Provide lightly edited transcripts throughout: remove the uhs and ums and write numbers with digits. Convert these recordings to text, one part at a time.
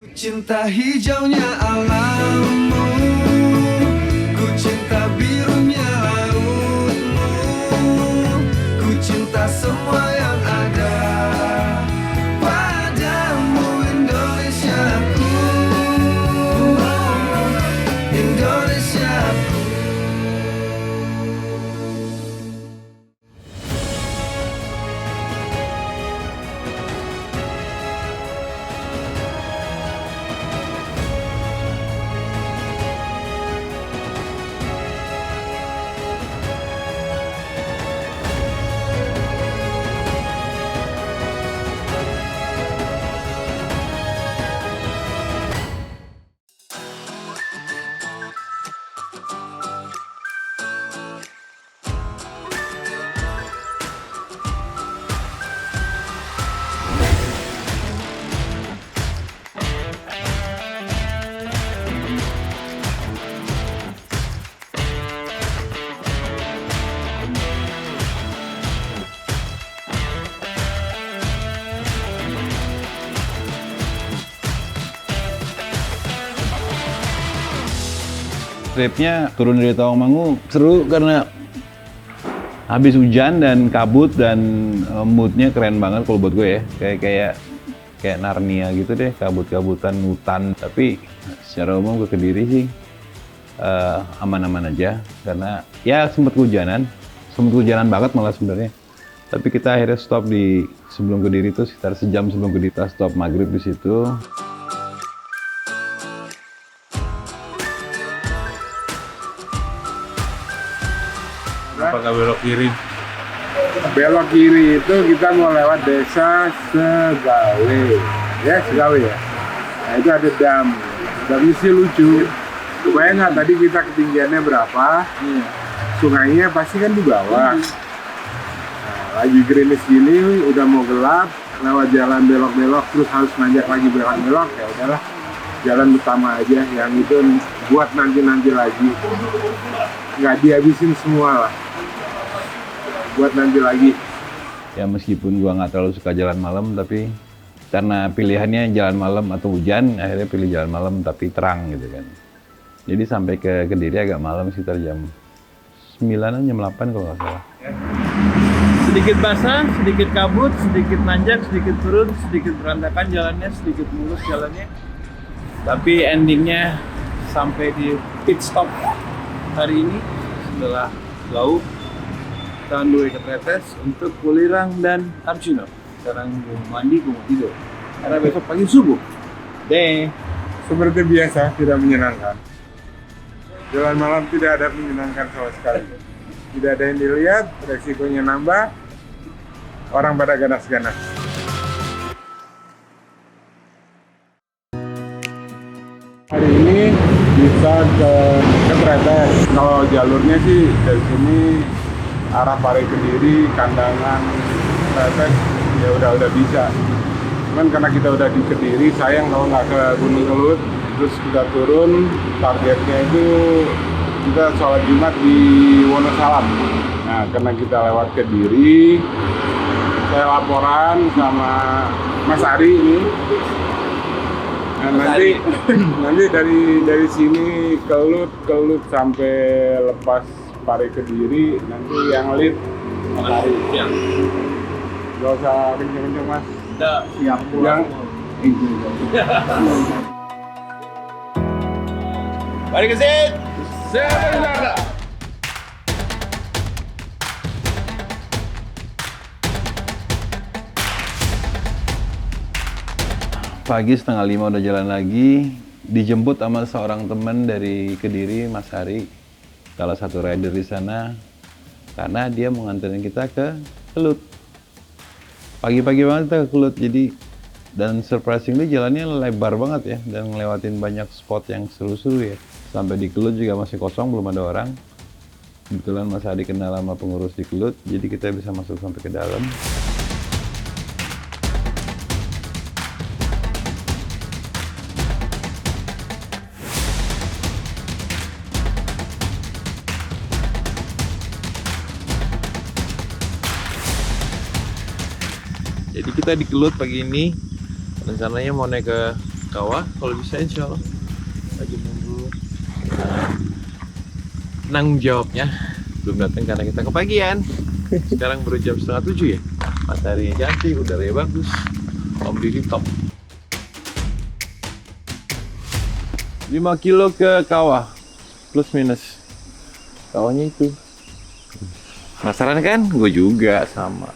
Cinta hijaunya alammu, ku cinta birunya lautmu, ku cinta semua yang ada padamu Indonesiaku, Indonesiaku. Tripnya turun dari Tawangmangu seru karena habis hujan dan kabut dan moodnya keren banget kalau buat gue ya. Kayak Narnia gitu deh, kabut-kabutan hutan. Tapi secara umum ke Kediri sih aman-aman aja karena ya sempat hujanan banget malah sebenarnya. Tapi kita akhirnya stop di sebelum Kediri itu sekitar sejam sebelum Kediri, kita stop maghrib di situ. Apakah belok kiri? Belok kiri itu kita mau lewat desa Segawe. Ya, Segawe ya. Nah, itu ada dam. Damnya sih lucu. Kebayang nggak tadi kita ketinggiannya berapa? Sungainya pasti kan di bawah. Nah, lagi gerimis gini, udah mau gelap, lewat jalan belok-belok, terus harus nanjak lagi belok-belok, ya udahlah. Jalan utama aja, yang itu buat nanti lagi. Nggak dihabisin semua lah. Buat nanti lagi. Ya meskipun gua nggak terlalu suka jalan malam, tapi karena pilihannya jalan malam atau hujan, akhirnya pilih jalan malam tapi terang gitu kan. Jadi sampai ke Kediri agak malam sekitar jam 9-an, jam 8 kalau nggak salah. Sedikit basah, sedikit kabut, sedikit nanjak, sedikit turun, sedikit berantakan jalannya, sedikit mulus jalannya. Tapi endingnya sampai di pit stop hari ini setelah lauk kita dua ke Tretes untuk Kulirang dan Arjuna. Sekarang gue mau mandi, gue mau tidur karena besok pagi subuh deh. Seperti biasa, tidak menyenangkan. Jalan malam tidak ada menyenangkan sama sekali. Tidak ada yang dilihat, resikonya nambah. Orang pada ganas-ganas. Hari ini bisa ke Tretes. Kalau jalurnya sih dari sini arah Pare Kediri, Kandangan, Tretes ya udah bisa. Cuman karena kita udah di Kediri, sayang kalau nggak ke Gunung Kelut. Terus kita turun, targetnya itu kita sholat Jumat di Wonosalam. Nah, karena kita lewat Kediri, saya laporan sama Mas Ari ini. Nah, nanti dari sini Kelut sampai lepas Pare Kediri, nanti yang lead Mas Ari. Ya. Gak usah kenceng-kenceng Mas. Udah siap pulang. Balik ke sit. Siap. Pagi 4:30 udah jalan lagi, dijemput sama seorang teman dari Kediri, Mas Hari, salah satu rider di sana, karena dia mau nganterin kita ke Kelut. Pagi-pagi banget kita ke Kelut, jadi dan surprisingly jalannya lebar banget ya, dan ngelewatin banyak spot yang seru-seru ya. Sampai di Kelut juga masih kosong, belum ada orang. Kebetulan Mas Hari kenal sama pengurus di Kelut, jadi kita bisa masuk sampai ke dalam. Jadi kita di Kelut pagi ini rencananya mau naik ke kawah, kalau bisa insya Allah. Lagi nunggu penanggung jawabnya. Belum datang karena kita kepagian. Sekarang baru jam 6:30 ya. Mataharinya cantik, udaranya bagus. Om Didi top. 5 kilo ke kawah, plus minus. Kawahnya itu. Penasaran kan? Gue juga sama.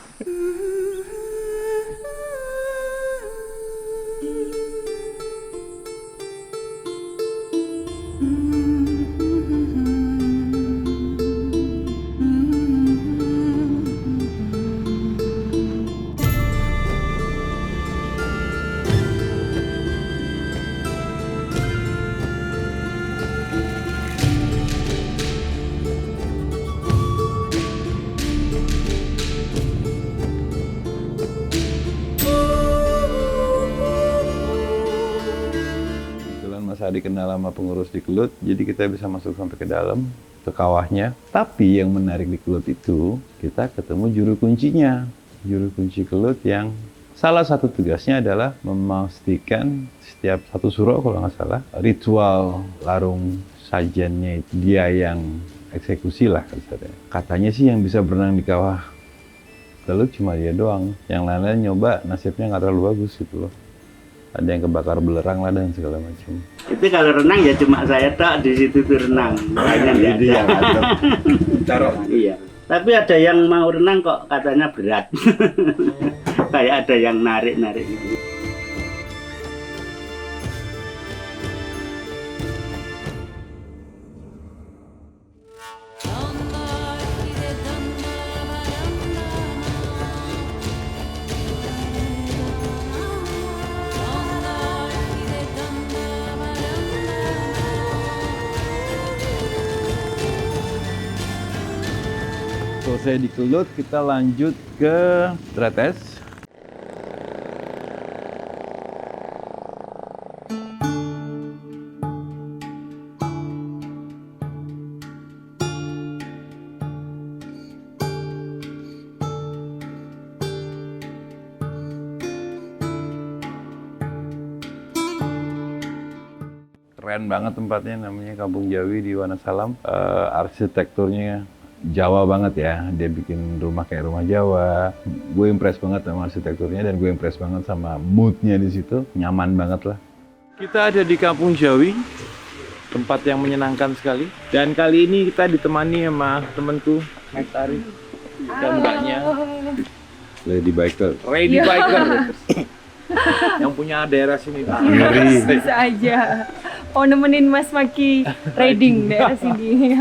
Mas Adi kenal sama pengurus di Kelut, jadi kita bisa masuk sampai ke dalam, ke kawahnya. Tapi yang menarik di Kelut itu, kita ketemu juru kuncinya. Juru kunci Kelut yang salah satu tugasnya adalah memastikan setiap satu suro, kalau nggak salah, ritual larung sajennya itu dia yang eksekusi lah. Katanya sih yang bisa berenang di kawah Kelut cuma dia doang. Yang lain-lain nyoba, nasibnya nggak terlalu bagus gitu loh. Ada yang kebakar belerang lah dan segala macam. Itu kalau renang ya cuma saya tak di situ tuh renang. Lainnya nggak ada. Taruh. Iya. Tapi ada yang mau renang kok katanya berat. Kayak ada yang narik-narik gitu. Selesai di Kelut, kita lanjut ke Tretes. Keren banget tempatnya, namanya Kampung Jawi di Wonosalam. Arsitekturnya Jawa banget ya, dia bikin rumah kayak rumah Jawa. Gue impress banget sama arsitekturnya dan gue impress banget sama moodnya di situ, nyaman banget lah. Kita ada di Kampung Jawi, tempat yang menyenangkan sekali. Dan kali ini kita ditemani sama temanku, Mas Ari dan mbaknya. Lady Biker. Lady Biker. Yang punya daerah sini. Ngeri. Bisa aja. Oh, nemenin Mas Maki riding daerah sini.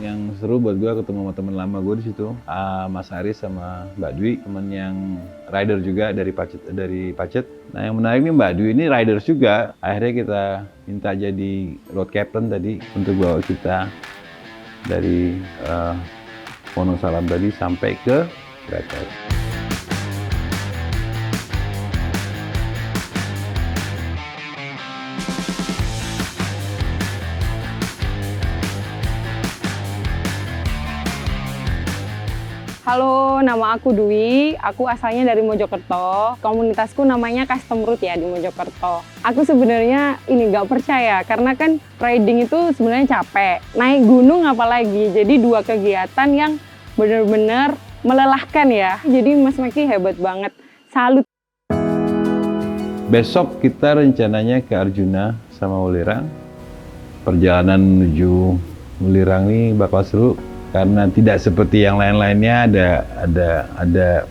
Yang seru buat gue ketemu sama teman lama gue di situ, Mas Aris sama Mbak Dwi, temen yang rider juga dari Pacet. Nah, yang menarik nih Mbak Dwi ini riders juga. Akhirnya kita minta jadi road captain tadi untuk bawa kita dari Wonosalam tadi sampai ke Tretes. Halo, nama aku Dwi. Aku asalnya dari Mojokerto. Komunitasku namanya Custom Route ya di Mojokerto. Aku sebenarnya ini nggak percaya karena kan riding itu sebenarnya capek. Naik gunung apalagi. Jadi dua kegiatan yang benar-benar melelahkan ya. Jadi Mas Maki hebat banget. Salut. Besok kita rencananya ke Arjuna sama Ulirang. Perjalanan menuju Ulirang ini bakal seru. Karena tidak seperti yang lain-lainnya, ada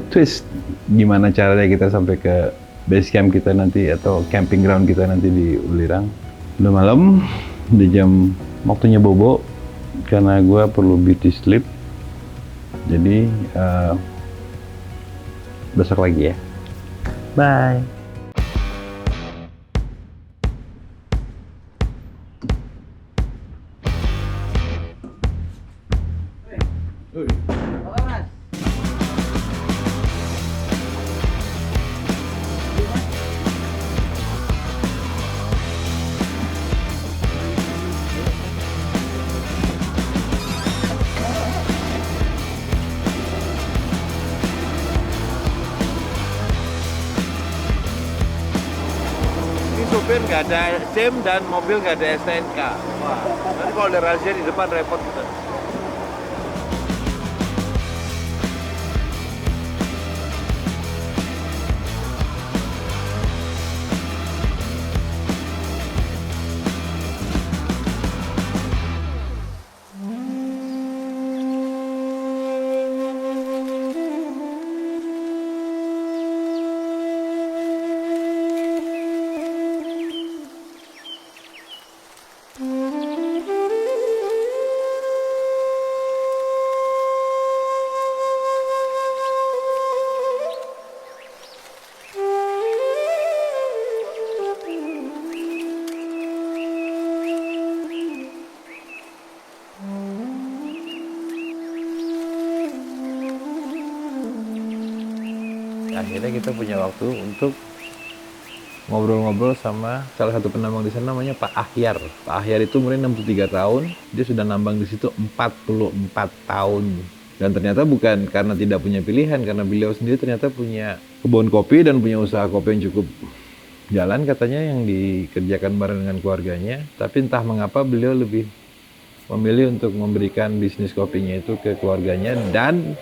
twist gimana caranya kita sampai ke base camp kita nanti atau camping ground kita nanti di Ulirang. Udah malam, di jam waktunya bobo karena gue perlu beauty sleep. Jadi besok lagi ya. Bye. nggak ada SIM dan mobil nggak ada STNK. Wah, nanti kalau ada razia di depan repot kita. Akhirnya kita punya waktu untuk ngobrol-ngobrol sama salah satu penambang di sana namanya Pak Ahyar. Pak Ahyar itu umurnya 63 tahun, dia sudah nambang di situ 44 tahun. Dan ternyata bukan karena tidak punya pilihan, karena beliau sendiri ternyata punya kebun kopi dan punya usaha kopi yang cukup jalan katanya yang dikerjakan bareng dengan keluarganya. Tapi entah mengapa beliau lebih memilih untuk memberikan bisnis kopinya itu ke keluarganya dan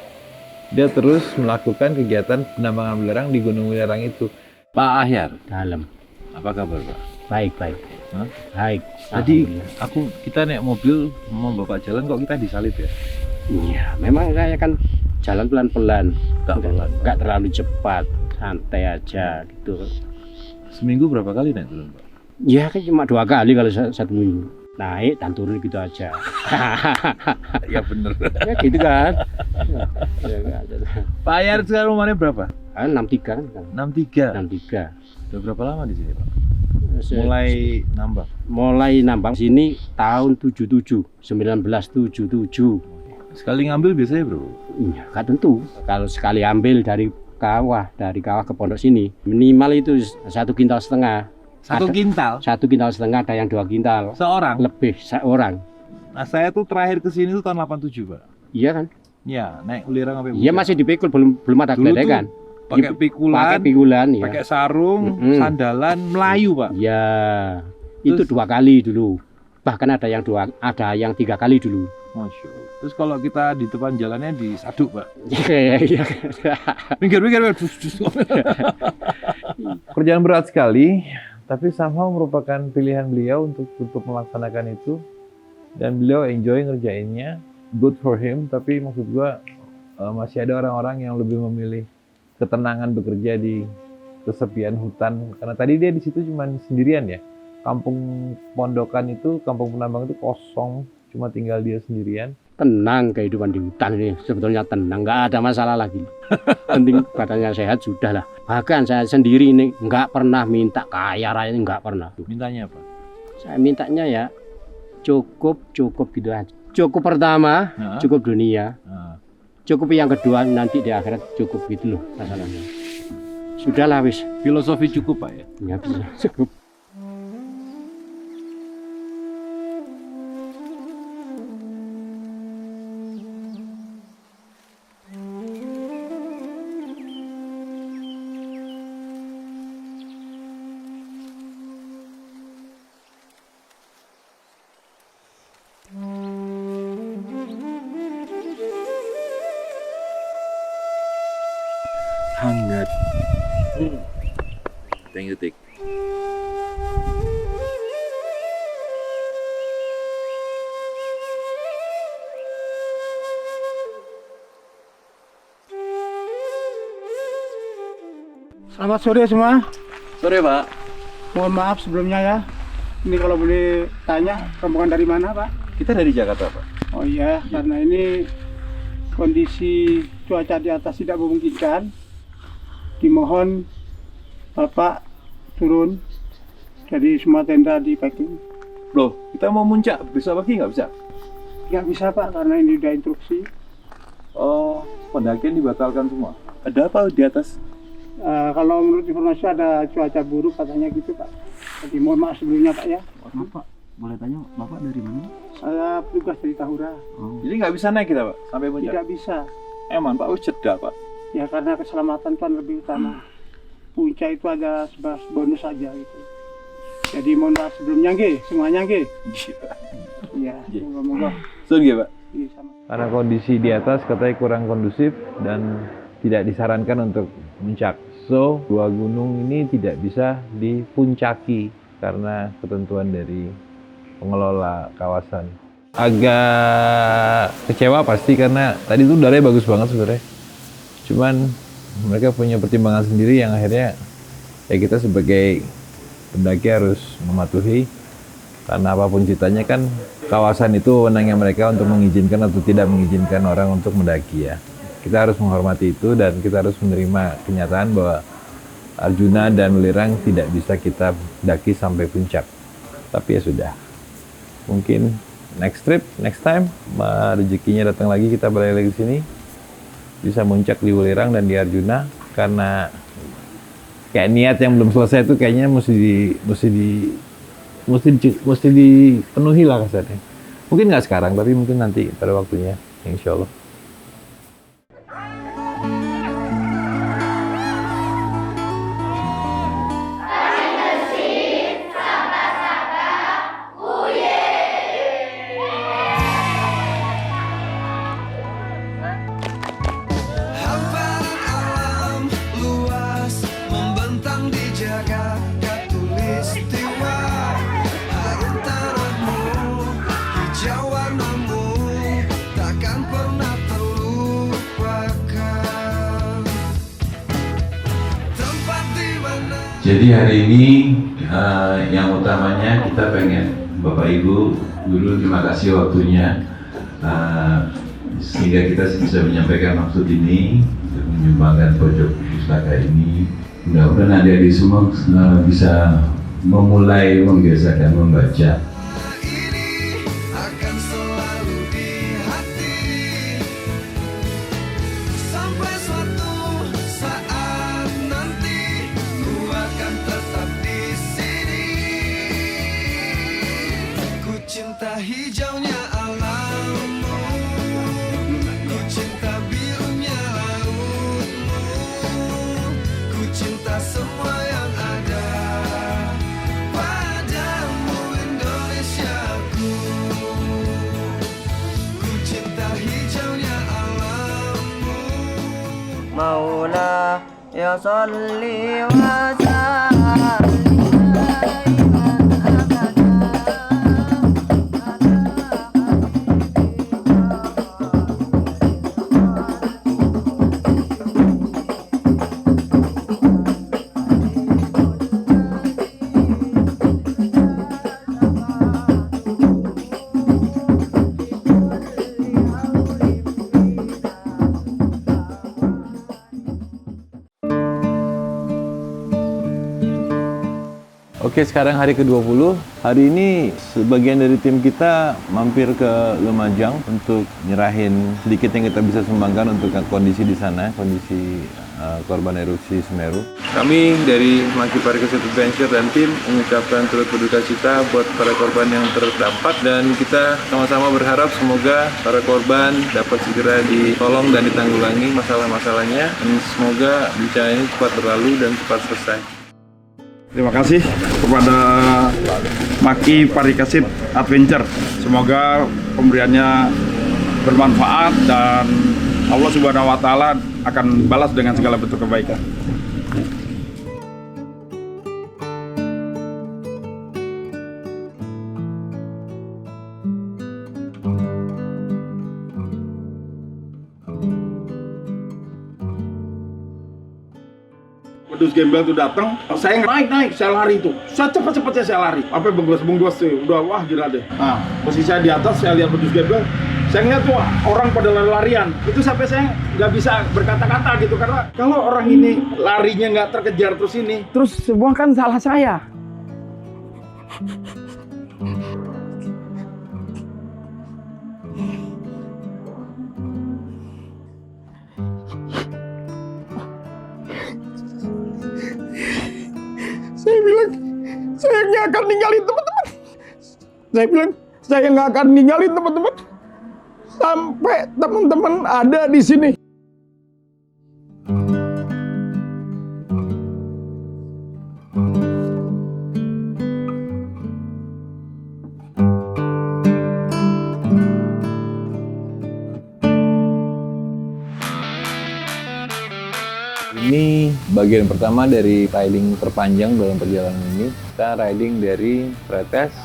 dia terus melakukan kegiatan penambangan belerang di Gunung Wilerang itu. Pak Ahyar, Dalam. apa kabar Pak? Baik. Hah? Baik. Tadi kita naik mobil mau bapak jalan kok kita disalip ya? Iya, memang saya kan jalan pelan-pelan. Tak pelan. Nggak terlalu cepat, santai aja gitu. Seminggu berapa kali naik turun Pak? Ya kan cuma 2 kali kalau satu minggu. Naik dan turun gitu aja. Ya bener. Ya gitu kan. Ya, Pak Ahyar sekarang umurnya berapa? 63 kan. 63. 63. Udah berapa lama di sini Pak? Se- Mulai nambah. mulai nambang sini tahun 1977. Sekali ngambil biasanya berapa? Iya, kan tentu. Kalau sekali ambil dari kawah ke pondok sini, minimal itu 1,5 kintal. Satu Ada- kintal? 1,5 kintal, ada yang 2 kintal. Seorang? Lebih seorang. Nah saya tuh terakhir kesini tuh tahun 87 Pak. Iya kan? Ya, naik Ulirang sampai Iya masih dipikul, belum ada Dulu tuh geledekan. pakai pikulan, Pakai pikulan ya. pakai sarung, Mm-mm. sandalan, Melayu Pak. Ya, itu Terus- 2 kali dulu. Bahkan ada yang 3 kali dulu. Masya Allah. Terus kalau kita di depan jalannya disaduk Pak. Iya. Minggir. Kerjaan berat sekali, tapi somehow merupakan pilihan beliau untuk melaksanakan itu. Dan beliau enjoy ngerjainnya, good for him. Tapi maksud gua masih ada orang-orang yang lebih memilih ketenangan bekerja di kesepian hutan. Karena tadi dia di situ cuma sendirian ya. Kampung Pondokan itu, kampung penambang itu kosong, cuma tinggal dia sendirian. Tenang kehidupan di hutan ini, sebetulnya tenang, nggak ada masalah lagi. Penting badannya sehat sudah lah. Bahkan saya sendiri ini nggak pernah minta kaya raya, ini nggak pernah. Mintanya apa? Saya mintanya ya cukup gitu aja. Cukup pertama, Nah. cukup dunia. Nah. Cukup yang kedua nanti di akhirat cukup gitu loh masalahnya. Sudahlah wis, Filosofi cukup Pak ya? nggak bisa cukup. Hangat. Thank you, Tik. Selamat sore semua. Sore Pak. Mohon maaf sebelumnya ya. Ini kalau boleh tanya, rombongan dari mana Pak? Kita dari Jakarta Pak. Oh iya, karena ini kondisi cuaca di atas tidak memungkinkan. Dimohon Bapak turun. Jadi semua tenda di packing. Loh, kita mau muncak besok pagi nggak bisa? Nggak bisa Pak, karena ini udah instruksi. Oh, pendakian dibatalkan semua. Ada apa di atas? Kalau menurut informasi ada cuaca buruk katanya gitu Pak. Jadi mohon maaf sebelumnya Pak ya. Bapak, boleh tanya Bapak dari mana? Saya petugas dari Tahura. Jadi nggak bisa naik kita Pak sampai puncak. Tidak bisa. Emang Pak, jeda Pak. Ya karena keselamatan kan lebih utama. Puncak itu ada sebatas bonus saja gitu. Jadi mohon maaf sebelumnya nggih, semuanya nggih. Iya, moga-moga. Sun nggih, Pak. Iya, sama. Karena kondisi di atas katanya kurang kondusif dan tidak disarankan untuk puncak. So, dua gunung ini tidak bisa dipuncaki karena ketentuan dari pengelola kawasan. Agak kecewa pasti karena tadi tuh udaranya bagus banget sebenarnya. Cuman mereka punya pertimbangan sendiri yang akhirnya ya kita sebagai pendaki harus mematuhi, karena apapun ceritanya kan kawasan itu wewenangnya mereka untuk mengizinkan atau tidak mengizinkan orang untuk mendaki ya. Kita harus menghormati itu dan kita harus menerima kenyataan bahwa Arjuna dan Welirang tidak bisa kita daki sampai puncak. Tapi ya sudah, mungkin next trip, next time rezekinya datang lagi, kita balik lagi ke sini bisa muncak di Welirang dan di Arjuna, karena kayak niat yang belum selesai itu kayaknya mesti dipenuhi lah kasarnya. Mungkin nggak sekarang, tapi mungkin nanti pada waktunya, insya Allah. Hamparan alam luas membentang di jagat khatulistiwa. Harum tanahmu, hijau warnamu, takkan pernah terlupakan. Tempat di mana. Jadi hari ini yang utamanya kita pengen Bapak Ibu dulu terima kasih waktunya sehingga kita bisa menyampaikan maksud ini untuk menyumbangkan pojok pustaka ini. Mudah-mudahan adik-adik semua bisa memulai membiasakan membaca. Ini akan selalu di hati sampai suatu saat nanti ku akan tetap di sini. Ku cinta hijaunya alammu, ku cinta birunya lautmu, ku cinta semua yang ada padamu Indonesiaku. Ku cinta hijaunya alammu. Maula ya salli wa sallim. Oke, sekarang hari ke-20. Hari ini sebagian dari tim kita mampir ke Lumajang untuk nyerahin sedikit yang kita bisa sumbangkan untuk kondisi di sana, kondisi korban erupsi Semeru. Kami dari Monkey Parikesit Adventure dan tim mengucapkan turut berduka cita buat para korban yang terdampak, dan kita sama-sama berharap semoga para korban dapat segera ditolong dan ditanggulangi masalah-masalahnya, dan semoga bencana ini cepat berlalu dan cepat selesai. Terima kasih kepada Monkey Parikesit Adventure. Semoga pemberiannya bermanfaat dan Allah Subhanahu wa Ta'ala akan balas dengan segala bentuk kebaikan. Pedus Gembel itu datang, saya naik, saya lari itu, cepat-cepatnya saya lari, sampai bengguas tuh, udah wah gila deh. Nah, posisi saya di atas, saya lihat Pedus Gembel, saya ngeliat tuh orang pada lari-larian, itu sampai saya nggak bisa berkata-kata gitu, karena kalau orang ini larinya nggak terkejar terus semua kan salah saya. Saya bilang, saya nggak akan ninggalin teman-teman. Saya bilang, saya nggak akan ninggalin teman-teman sampai teman-teman ada di sini. bagian pertama dari riding terpanjang dalam perjalanan ini. Kita riding dari Tretes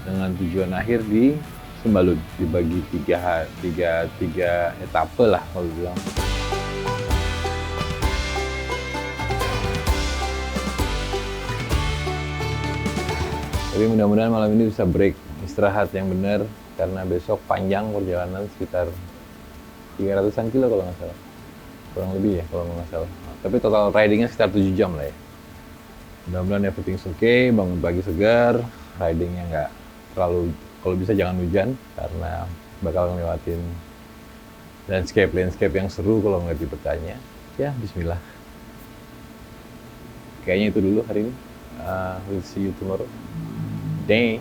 dengan tujuan akhir di Sembalun, dibagi tiga etape lah kalau bilang. Tapi mudah-mudahan malam ini bisa break, istirahat yang benar, karena besok panjang perjalanan sekitar 300-an kilo kalau nggak salah. Kurang lebih ya kalau nggak salah. Tapi total ridingnya sekitar 7 jam lah ya. Mudah-mudahan everything's okay, bangun pagi segar, ridingnya nggak terlalu, kalau bisa jangan hujan, karena bakal ngelewatin landscape yang seru kalau nggak bertanya. Ya, bismillah. Kayaknya itu dulu hari ini. We'll see you tomorrow. Day.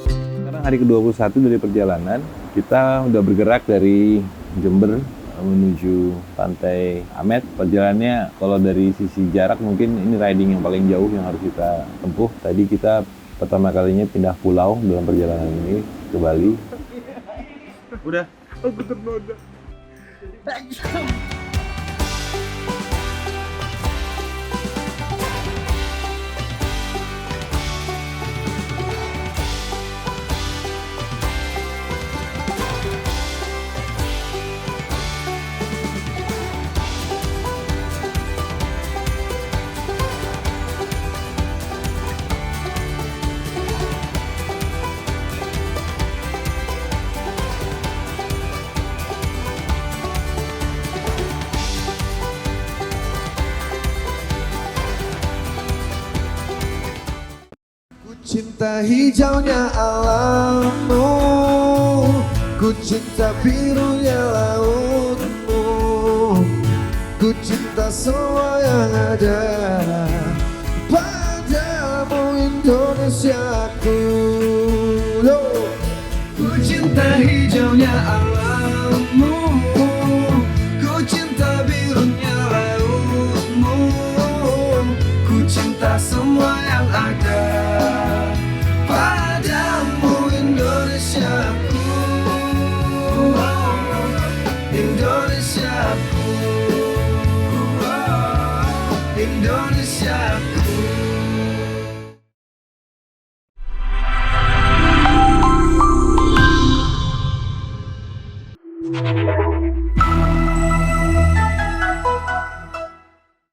Sekarang hari ke-21 dari perjalanan, kita udah bergerak dari Jember menuju Pantai Amet. Perjalanannya kalau dari sisi jarak mungkin ini riding yang paling jauh yang harus kita tempuh. Tadi kita pertama kalinya pindah pulau dalam perjalanan ini ke Bali. Udah. Aku ternoda. Cinta hijaunya alammu, ku cinta birunya lautmu, ku cinta semua yang ada padamu Indonesiaku. Ku cinta hijaunya alammu, ku cinta birunya lautmu, ku cinta semua yang ada padamu Indonesiaku, Indonesiaku, Indonesiaku.